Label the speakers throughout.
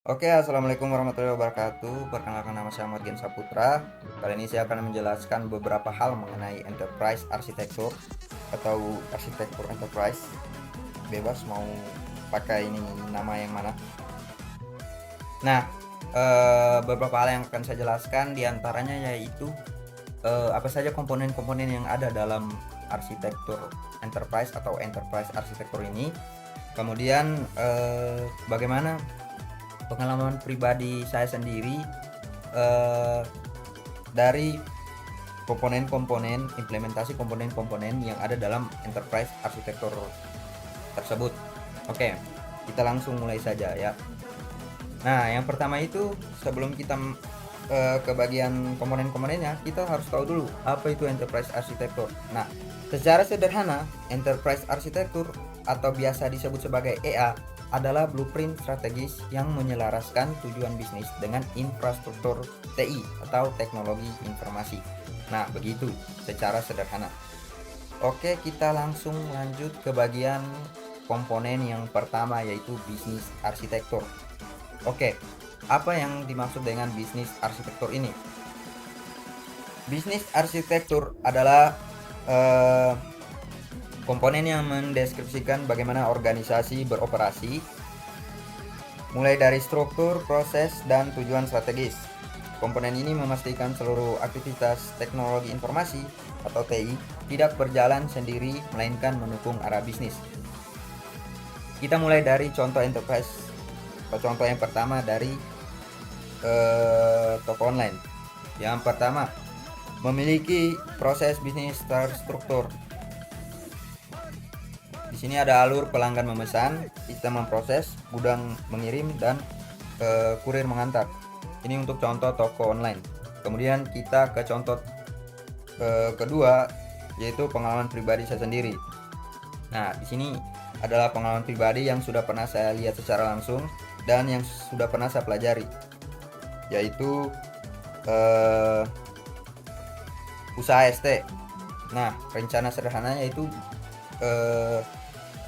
Speaker 1: Oke, assalamualaikum warahmatullahi wabarakatuh. Perkenalkan, nama saya Margen Saputra. Kali ini saya akan menjelaskan beberapa hal mengenai enterprise arsitektur atau arsitektur enterprise. Bebas mau pakai ini nama yang mana. Nah, beberapa hal yang akan saya jelaskan diantaranya yaitu apa saja komponen-komponen yang ada dalam arsitektur enterprise atau enterprise arsitektur ini. Kemudian bagaimana pengalaman pribadi saya sendiri dari komponen-komponen implementasi komponen-komponen yang ada dalam enterprise arsitektur tersebut. Oke, kita langsung mulai saja ya. Nah, yang pertama itu sebelum kita ke bagian komponen-komponennya, kita harus tahu dulu apa itu enterprise arsitektur. Nah, secara sederhana, enterprise arsitektur atau biasa disebut sebagai EA adalah blueprint strategis yang menyelaraskan tujuan bisnis dengan infrastruktur TI atau teknologi informasi. Nah, begitu secara sederhana. Oke, kita langsung lanjut ke bagian komponen yang pertama, yaitu bisnis arsitektur. Oke, apa yang dimaksud dengan bisnis arsitektur ini? Bisnis arsitektur adalah komponen yang mendeskripsikan bagaimana organisasi beroperasi, mulai dari struktur, proses, dan tujuan strategis. Komponen ini memastikan seluruh aktivitas teknologi informasi atau TI tidak berjalan sendiri, melainkan mendukung arah bisnis. Kita mulai dari contoh enterprise. Contoh yang pertama dari toko online. Yang pertama, memiliki proses bisnis terstruktur. Di sini ada alur pelanggan memesan, sistem memproses, gudang mengirim, dan kurir mengantar. Ini untuk contoh toko online. Kemudian kita ke contoh kedua, yaitu pengalaman pribadi saya sendiri. Nah, di sini adalah pengalaman pribadi yang sudah pernah saya lihat secara langsung dan yang sudah pernah saya pelajari, yaitu usaha ST. Nah, rencana sederhananya itu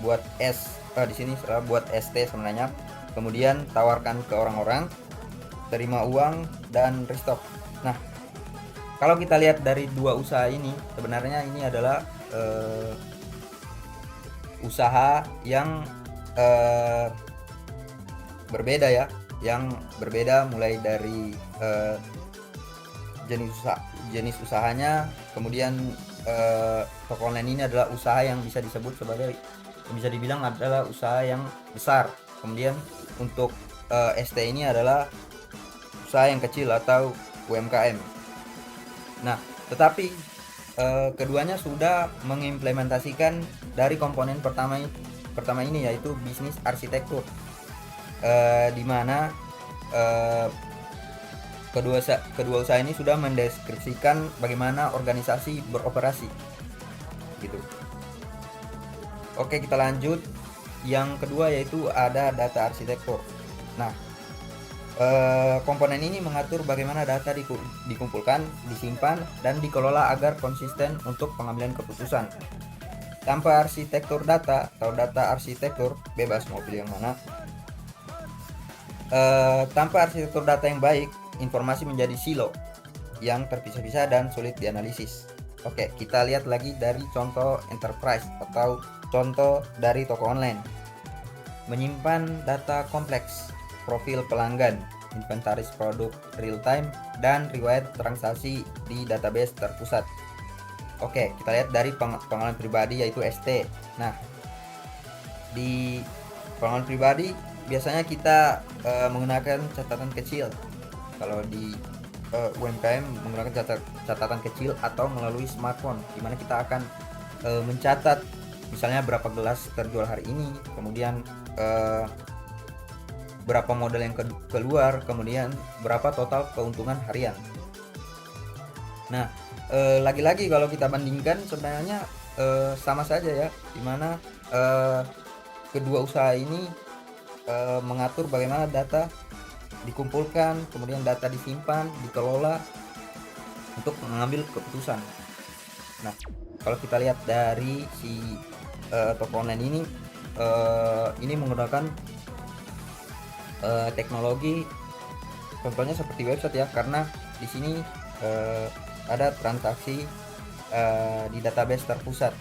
Speaker 1: buat di sini buat ST sebenarnya. Kemudian tawarkan ke orang-orang, terima uang, dan restock. Nah, kalau kita lihat dari dua usaha ini, sebenarnya ini adalah usaha yang berbeda ya, yang berbeda mulai dari jenis usahanya. Kemudian toko online ini adalah usaha yang bisa disebut sebagai, bisa dibilang adalah usaha yang besar. Kemudian untuk ST ini adalah usaha yang kecil atau UMKM. Nah, tetapi keduanya sudah mengimplementasikan dari komponen pertama ini, yaitu bisnis arsitektur, di mana kedua usaha ini sudah mendeskripsikan bagaimana organisasi beroperasi gitu. Oke, kita lanjut. Yang kedua yaitu ada data arsitektur. Nah, komponen ini mengatur bagaimana data dikumpulkan, disimpan, dan dikelola agar konsisten untuk pengambilan keputusan. Tanpa arsitektur data atau data arsitektur, bebas mau pilih yang mana, tanpa arsitektur data yang baik, informasi menjadi silo yang terpisah-pisah dan sulit dianalisis. Oke, kita lihat lagi dari contoh enterprise atau contoh dari toko online. Menyimpan data kompleks, profil pelanggan, inventaris produk real time, dan riwayat transaksi di database terpusat. Oke, kita lihat dari pengalaman pribadi, yaitu ST. Nah, di pengalaman pribadi biasanya kita menggunakan catatan kecil. Kalau di UMKM menggunakan catatan kecil atau melalui smartphone, dimana kita akan mencatat misalnya berapa gelas terjual hari ini, kemudian berapa model yang keluar, kemudian berapa total keuntungan harian. Nah, lagi-lagi kalau kita bandingkan sebenarnya sama saja ya, dimana kedua usaha ini mengatur bagaimana data dikumpulkan, kemudian data disimpan, dikelola untuk mengambil keputusan. Nah, kalau kita lihat dari si toko online ini menggunakan teknologi contohnya seperti website ya, karena di sini ada transaksi di database terpusat.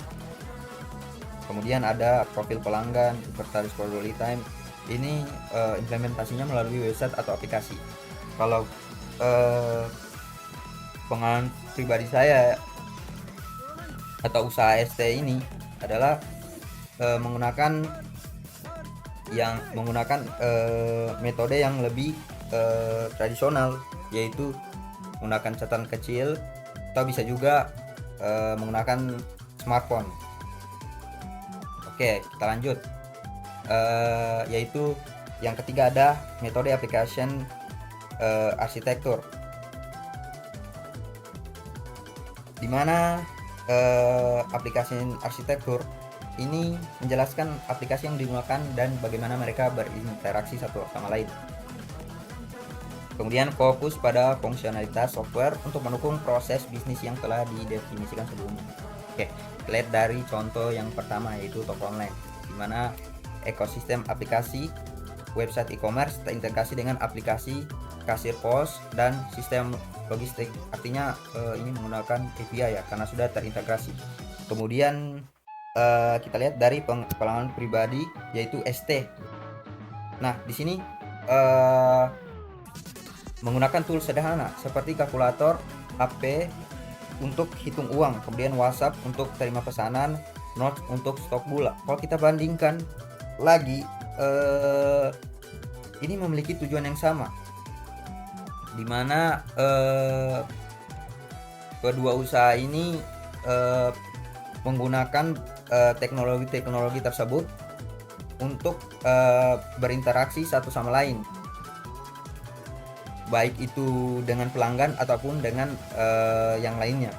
Speaker 1: Kemudian ada profil pelanggan, inventaris query time. Ini implementasinya melalui website atau aplikasi. Kalau pengalaman pribadi saya atau usaha ST ini adalah menggunakan metode yang lebih tradisional, yaitu menggunakan catatan kecil atau bisa juga menggunakan smartphone. Oke, kita lanjut. Yaitu yang ketiga ada metode application arsitektur, di mana aplikasi arsitektur ini menjelaskan aplikasi yang digunakan dan bagaimana mereka berinteraksi satu sama lain. Kemudian fokus pada fungsionalitas software untuk mendukung proses bisnis yang telah didefinisikan sebelumnya. Oke, lihat dari contoh yang pertama, yaitu toko online, di mana ekosistem aplikasi website e-commerce terintegrasi dengan aplikasi kasir pos dan sistem logistik. Artinya ini menggunakan API ya, karena sudah terintegrasi. Kemudian kita lihat dari pengalaman pribadi, yaitu ST. Nah, di sini menggunakan tools sederhana seperti kalkulator, HP untuk hitung uang, kemudian WhatsApp untuk terima pesanan, Notes untuk stok gula. Kalau kita bandingkan lagi, ini memiliki tujuan yang sama, dimana kedua usaha ini menggunakan teknologi-teknologi tersebut untuk berinteraksi satu sama lain, baik itu dengan pelanggan ataupun dengan yang lainnya.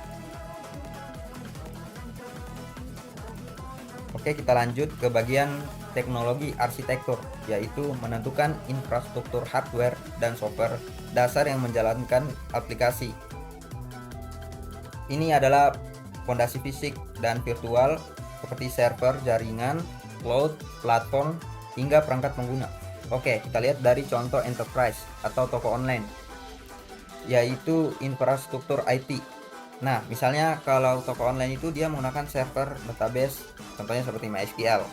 Speaker 1: Oke, kita lanjut ke bagian teknologi arsitektur, yaitu menentukan infrastruktur hardware dan software dasar yang menjalankan aplikasi. Ini adalah fondasi fisik dan virtual seperti server, jaringan, cloud, platform, hingga perangkat pengguna. Oke, kita lihat dari contoh enterprise atau toko online, yaitu infrastruktur IT. Nah, misalnya kalau toko online itu dia menggunakan server database, contohnya seperti MySQL,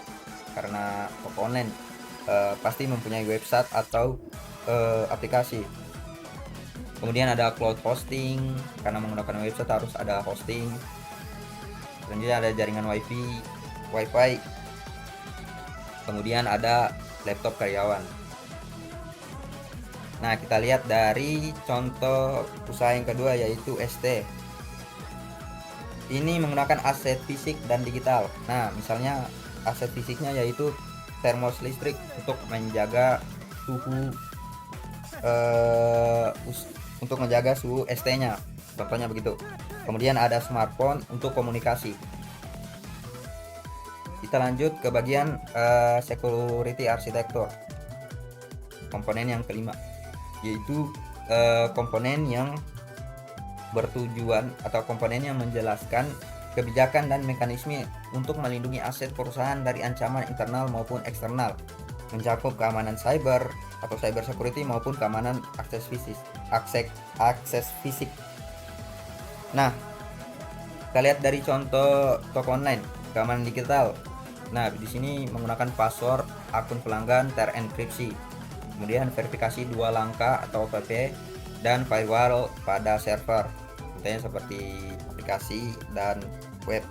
Speaker 1: karena toko online pasti mempunyai website atau aplikasi. Kemudian ada cloud hosting, karena menggunakan website harus ada hosting. Selanjutnya ada jaringan wifi. Kemudian ada laptop karyawan. Nah, kita lihat dari contoh usaha yang kedua, yaitu ST. Ini menggunakan aset fisik dan digital. Nah, misalnya aset fisiknya yaitu termos listrik untuk menjaga suhu ST-nya, contohnya begitu. Kemudian ada smartphone untuk komunikasi. Kita lanjut ke bagian security arsitektur, komponen yang kelima, yaitu komponen yang bertujuan atau komponen yang menjelaskan kebijakan dan mekanisme untuk melindungi aset perusahaan dari ancaman internal maupun eksternal, mencakup keamanan cyber atau cyber security maupun keamanan akses fisik. Nah, kita lihat dari contoh toko online, keamanan digital. Nah, di sini menggunakan password akun pelanggan terenkripsi, kemudian verifikasi 2 langkah atau OTP, dan firewall pada server, contohnya seperti aplikasi dan web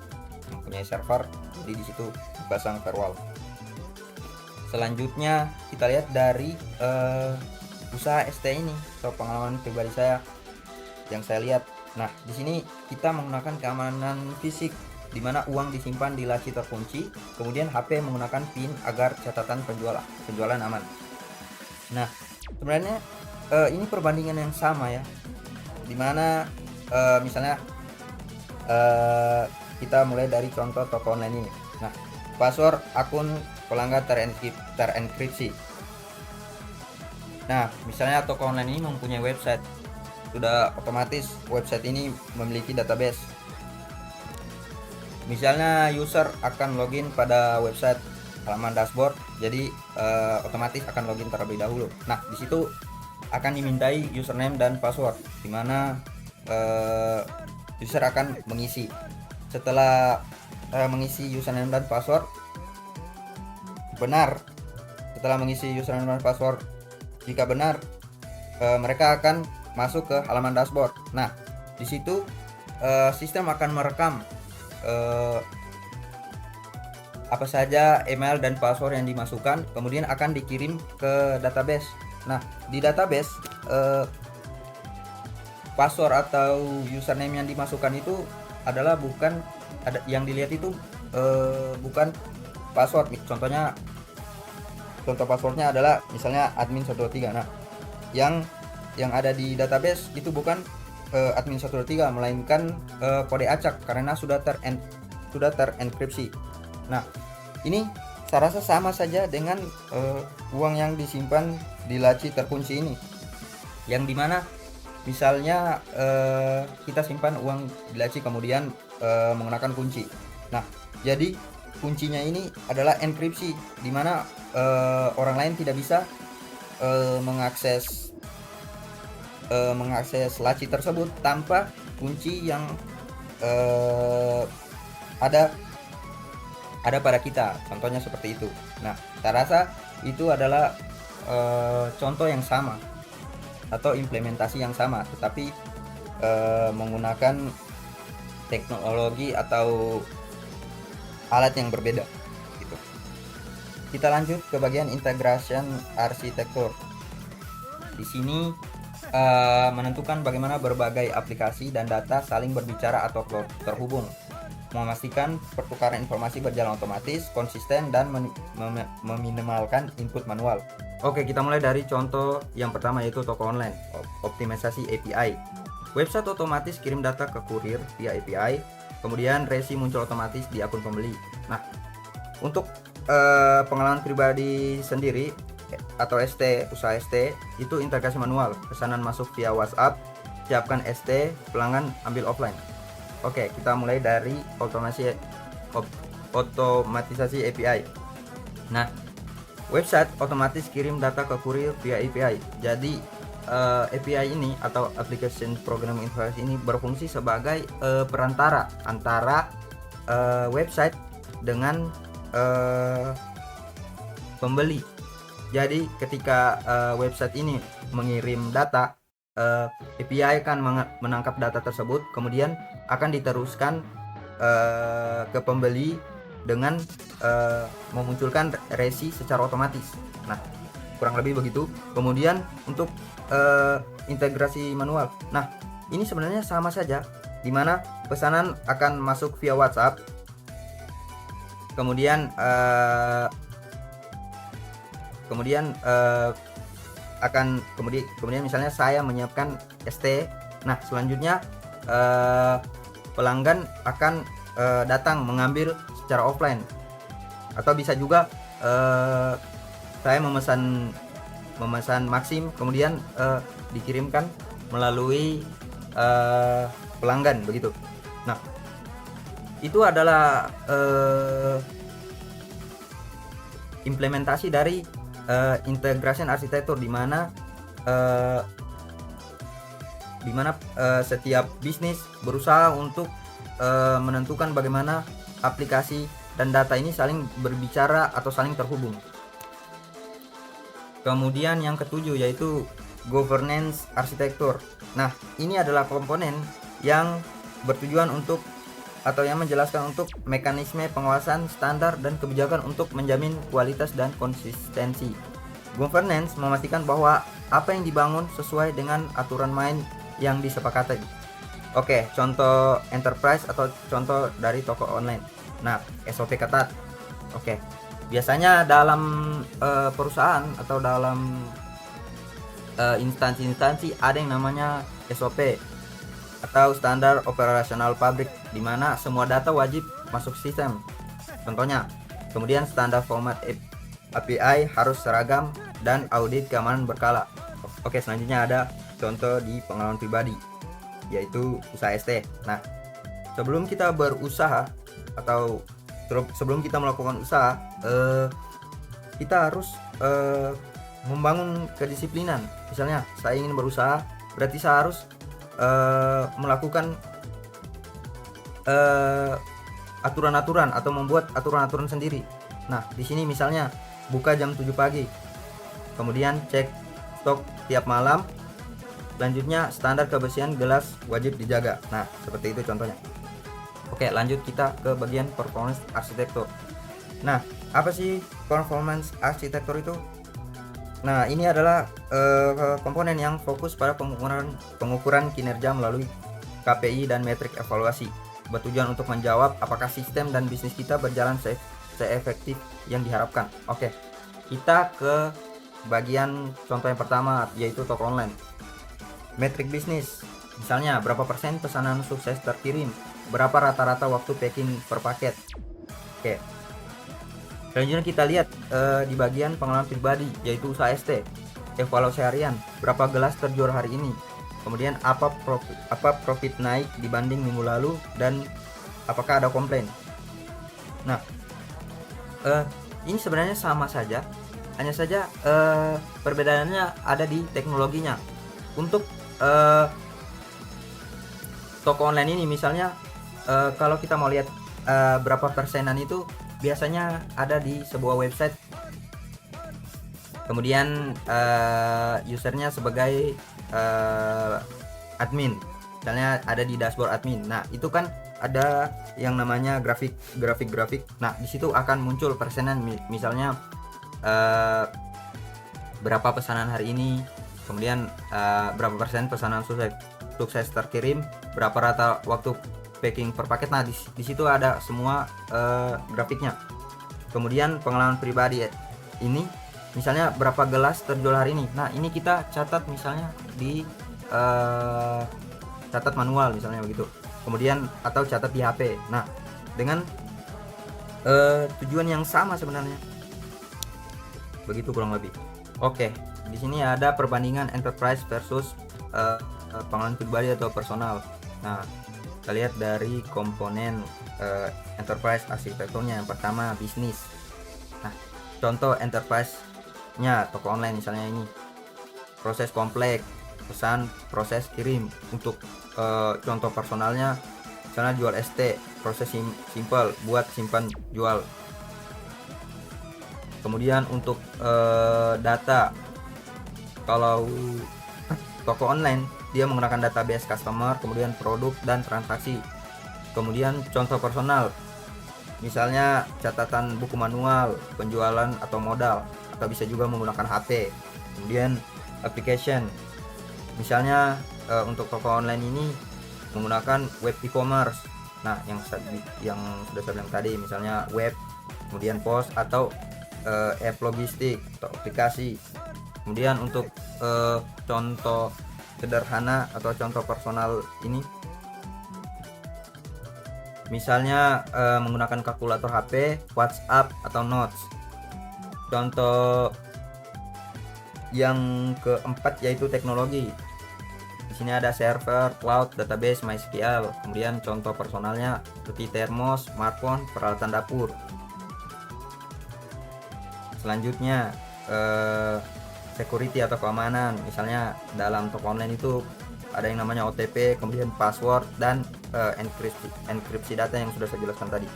Speaker 1: mempunyai server, jadi di situ dipasang firewall. Selanjutnya kita lihat dari usaha ST ini atau pengalaman pribadi saya yang saya lihat. Nah, di sini kita menggunakan keamanan fisik, di mana uang disimpan di laci terkunci, kemudian HP menggunakan PIN agar catatan penjualan aman. Nah, sebenarnya ini perbandingan yang sama ya, dimana misalnya kita mulai dari contoh toko online ini. Nah, password akun pelanggan terenkripsi. Nah, misalnya toko online ini mempunyai website, sudah otomatis website ini memiliki database. Misalnya user akan login pada website, halaman dashboard, jadi otomatis akan login terlebih dahulu. Nah, di situ akan dimintai username dan password, dimana user akan mengisi. Setelah mengisi username dan password benar, jika benar, mereka akan masuk ke halaman dashboard. Nah, di situ sistem akan merekam apa saja email dan password yang dimasukkan, kemudian akan dikirim ke database. Nah, di database password atau username yang dimasukkan itu adalah bukan yang dilihat itu bukan password. Contoh passwordnya adalah misalnya admin 123. Nah, yang ada di database itu bukan admin 123, melainkan kode acak karena sudah terenkripsi. Nah, ini saya rasa sama saja dengan uang yang disimpan di laci terkunci ini, yang dimana misalnya kita simpan uang di laci kemudian menggunakan kunci. Nah, jadi kuncinya ini adalah enkripsi, dimana orang lain tidak bisa mengakses laci tersebut tanpa kunci yang ada pada kita, contohnya seperti itu. Nah, saya rasa itu adalah contoh yang sama atau implementasi yang sama, tetapi menggunakan teknologi atau alat yang berbeda gitu. Kita lanjut ke bagian integration arsitektur. Di sini menentukan bagaimana berbagai aplikasi dan data saling berbicara atau terhubung, memastikan pertukaran informasi berjalan otomatis, konsisten, dan meminimalkan input manual. Oke, kita mulai dari contoh yang pertama, yaitu toko online, optimisasi API. Website otomatis kirim data ke kurir via API, kemudian resi muncul otomatis di akun pembeli. Nah, untuk pengalaman pribadi sendiri atau ST, usaha ST itu integrasi manual, pesanan masuk via WhatsApp, siapkan ST, pelanggan ambil offline. Oke, kita mulai dari otomatisasi API. Nah, website otomatis kirim data ke kurir via API. Jadi API ini atau Application Programming Interface ini berfungsi sebagai perantara antara website dengan pembeli. Jadi ketika website ini mengirim data, API akan menangkap data tersebut, kemudian akan diteruskan ke pembeli dengan memunculkan resi secara otomatis. Nah, kurang lebih begitu. Kemudian untuk integrasi manual, nah ini sebenarnya sama saja, dimana pesanan akan masuk via WhatsApp, kemudian misalnya saya menyiapkan ST. Nah, selanjutnya pelanggan akan datang mengambil secara offline, atau bisa juga saya memesan Maxim, kemudian dikirimkan melalui pelanggan begitu. Nah, itu adalah implementasi dari integration arsitektur, di mana setiap bisnis berusaha untuk menentukan bagaimana aplikasi dan data ini saling berbicara atau saling terhubung. Kemudian yang ketujuh yaitu governance arsitektur. Nah, ini adalah komponen yang bertujuan untuk atau yang menjelaskan untuk mekanisme pengawasan, standar, dan kebijakan untuk menjamin kualitas dan konsistensi. Governance memastikan bahwa apa yang dibangun sesuai dengan aturan main yang disepakati. Oke, contoh enterprise atau contoh dari toko online. Nah, SOP ketat. Oke, biasanya dalam perusahaan atau dalam instansi-instansi ada yang namanya SOP atau standar operasional pabrik, di mana semua data wajib masuk sistem. Contohnya, kemudian standar format API harus seragam dan audit keamanan berkala. Oke, selanjutnya ada contoh di pengalaman pribadi, yaitu usaha ST. Nah, sebelum kita berusaha atau sebelum kita melakukan usaha, kita harus membangun kedisiplinan. Misalnya saya ingin berusaha, berarti saya harus melakukan aturan-aturan atau membuat aturan-aturan sendiri. Nah, di sini misalnya buka jam 7 pagi, kemudian cek stok tiap malam, selanjutnya standar kebersihan gelas wajib dijaga. Nah, seperti itu contohnya. Oke, lanjut kita ke bagian performance arsitektur. Nah, apa sih performance arsitektur itu? Nah, ini adalah komponen yang fokus pada pengukuran kinerja melalui KPI dan metrik evaluasi, bertujuan untuk menjawab apakah sistem dan bisnis kita berjalan seefektif yang diharapkan. Oke, kita ke bagian contoh yang pertama, yaitu toko online. Metrik bisnis, misalnya berapa persen pesanan sukses terkirim, berapa rata-rata waktu packing per paket. Oke, selanjutnya kita lihat di bagian pengalaman pribadi, yaitu usaha ST, evaluasi harian, berapa gelas terjual hari ini, kemudian apa profit naik dibanding minggu lalu, dan apakah ada komplain. Nah, ini sebenarnya sama saja, hanya saja perbedaannya ada di teknologinya. Untuk toko online ini misalnya, kalau kita mau lihat berapa persenan itu biasanya ada di sebuah website, kemudian usernya sebagai admin, misalnya ada di dashboard admin. Nah, itu kan ada yang namanya grafik. Nah, di situ akan muncul persenan, misalnya berapa pesanan hari ini, kemudian berapa persen pesanan sukses terkirim, berapa rata waktu packing per paket. Nah, di situ ada semua grafiknya. Kemudian pengalaman pribadi ini, misalnya berapa gelas terjual hari ini. Nah, ini kita catat misalnya di catat manual misalnya begitu. Kemudian atau catat di HP. Nah, dengan tujuan yang sama sebenarnya. Begitu kurang lebih. Oke, di sini ada perbandingan enterprise versus pengalaman pribadi atau personal. Nah, kita lihat dari komponen enterprise arsitekturnya. Yang pertama, bisnis. Nah, contoh enterprise-nya toko online misalnya ini. Proses kompleks, pesan, proses kirim. Untuk contoh personalnya, misalnya jual ST, proses simple, buat, simpan, jual. Kemudian untuk data, kalau toko online dia menggunakan database customer, kemudian produk dan transaksi. Kemudian contoh personal, misalnya catatan buku manual, penjualan atau modal, atau bisa juga menggunakan HP. Kemudian application, misalnya untuk toko online ini menggunakan web e-commerce. Nah, yang sudah saya bilang tadi, misalnya web, kemudian pos atau app logistik atau aplikasi. Kemudian untuk contoh sederhana atau contoh personal ini, misalnya menggunakan kalkulator HP, WhatsApp atau Notes. Contoh yang keempat yaitu teknologi. Di sini ada server, cloud, database, MySQL. Kemudian contoh personalnya seperti termos, smartphone, peralatan dapur. Selanjutnya security atau keamanan, misalnya dalam toko online itu ada yang namanya OTP, kemudian password dan enkripsi data yang sudah saya jelaskan tadi.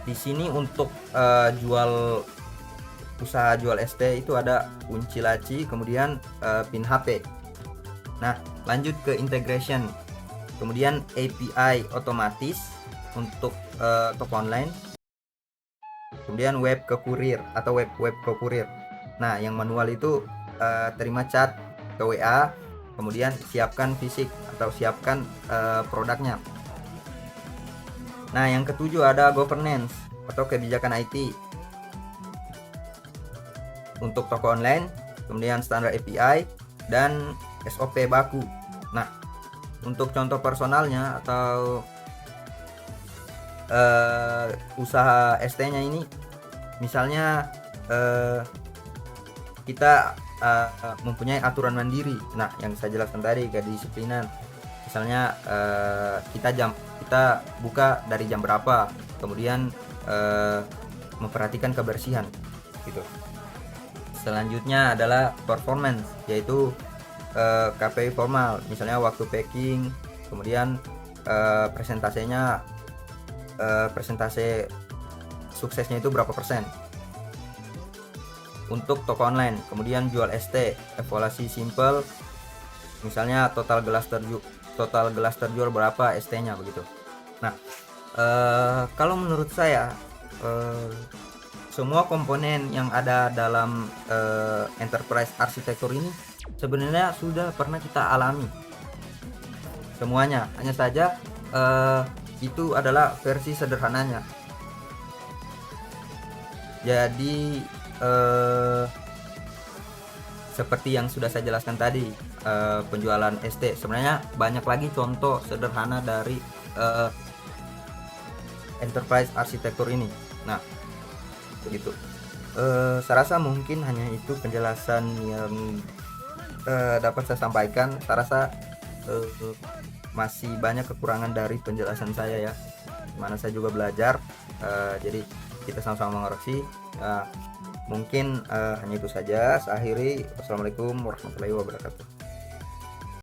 Speaker 1: Di sini untuk usaha jual ST itu ada kunci laci, kemudian pin HP. Nah, lanjut ke integration, kemudian API otomatis untuk toko online. Kemudian web ke kurir atau web ke kurir. Nah, yang manual itu terima chat ke WA, kemudian siapkan fisik atau siapkan produknya. Nah, yang ketujuh ada governance atau kebijakan IT untuk toko online, kemudian standar API dan SOP baku. Nah, untuk contoh personalnya atau usaha ST-nya ini, misalnya kita mempunyai aturan mandiri. Nah, yang saya jelaskan tadi, kedisiplinan. Misalnya kita buka dari jam berapa, kemudian memperhatikan kebersihan gitu. Selanjutnya adalah performance, yaitu KPI formal, misalnya waktu packing, kemudian presentase suksesnya itu berapa persen. Untuk toko online, kemudian jual ST, evaluasi simple, misalnya total gelas terjual berapa ST-nya begitu. Nah, kalau menurut saya semua komponen yang ada dalam enterprise arsitektur ini sebenarnya sudah pernah kita alami semuanya, hanya saja itu adalah versi sederhananya. Jadi seperti yang sudah saya jelaskan tadi, penjualan ST, sebenarnya banyak lagi contoh sederhana dari enterprise arsitektur ini. Nah, begitu. Saya rasa mungkin hanya itu penjelasan yang dapat saya sampaikan. Saya rasa masih banyak kekurangan dari penjelasan saya ya, mana saya juga belajar. Jadi kita sama-sama mengoreksi. Mungkin hanya itu saja. Saya akhiri. Wassalamualaikum warahmatullahi wabarakatuh.